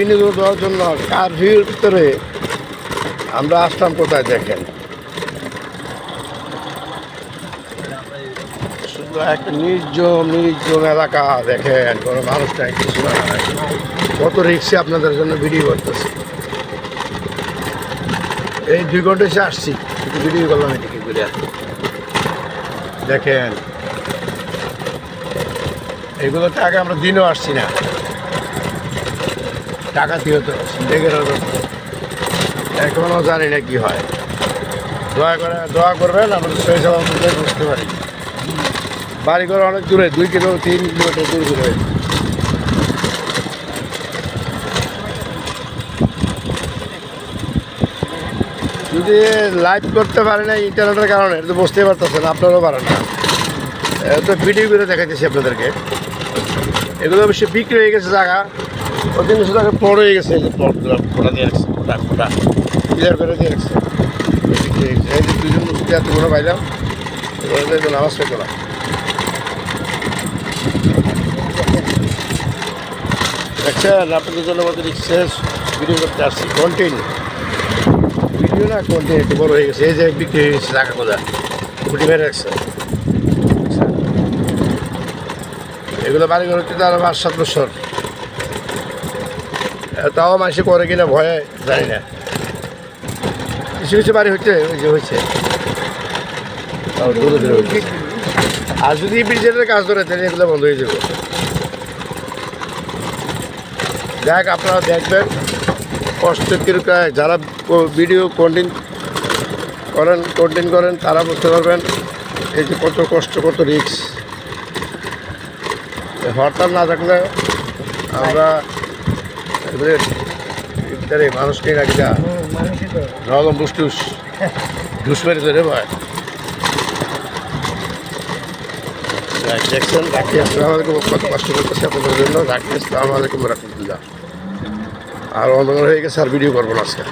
বিনোদন দেওয়ার জন্য কারফিউর ভিতরে আমরা আসলাম কোথায় দেখেন, শুধু একটা নির্জন এলাকা দেখেন, কোনো মানুষ নাই, কিছু নাই। কত রিক্সে আপনাদের জন্য ভিডিও করতেছে। এই 2 ঘন্টা এসে আসছি, একটু ভিডিও করলাম এদিকে ঘুরে। দেখেন এগুলোতে আগে আমরা দিনও আসছি না, টাকা দিয়ে তো দেখে এখনও জানি না কি হয়। দোয়া করবেন, আমরা সেই সময় বুঝতে পারি। বাড়ি ঘর অনেক দূরে, 2 কিলো 3 কিলোমিটার দূর দূরে। যদি লাইভ করতে পারে না ইন্টারনেটের কারণে, তো বুঝতেই পারতেছেন, আপনারাও পারেন না। তো ভিডিও করে দেখাইতেছি আপনাদেরকে। এগুলো অবশ্যই বিক্রি হয়ে গেছে জায়গা, ওই জিনিস জায়গা বড় হয়ে গেছে। এই যে ফোটা দিয়ে রাখছে, ফোটা ক্লিয়ার করে দিয়ে রাখছে, বিক্রি হয়ে গেছে। এই যে 2জন মুসলিম এত বড় পাইলাম, নামাজ পেত না। দেখছেন, আপনাদের জন্য আমাদের শেষ ভিডিও করতে আসছি। কন্টিনিউ ভিডিও না, কন্টিনিউ একটু বড় হয়ে গেছে। এই যে বিক্রি হয়ে গেছে জায়গা, কোথা ফুটি মেরে রাখছে। এগুলো বাড়ি ঘর হচ্ছে তার 5-7 বছর, তাও মাসে করে কিনা ভয়ে জানি না। কিছু কিছু বাড়ি হচ্ছে, ওই যে হয়েছে, তাও দূরে দূরে হচ্ছে। আর যদি ব্রিজের কাজ ধরে তাহলে এগুলো বন্ধ হয়ে যাবে। দেখ, আপনারা দেখবেন কষ্ট কিরকম। যারা ভিডিও কন্টেন্ট করেন তারা বুঝতে পারবেন এই যে কত কষ্ট, কত রিস্ক। হরতাল না থাকলে আমরা মানুষকে রাখি যা নরম বুসটুস ঘুষ মেরে ধরে ভাই। দেখছেন, রাখি। আসসালামু আলাইকুম। কষ্ট করতেছি আপনাদের জন্য। রাখি। আসসালামু আলাইকুম রাহমাতুল্লাহ। আর অন্ধকার হয়ে গেছে, আর ভিডিও করবো না আজকে।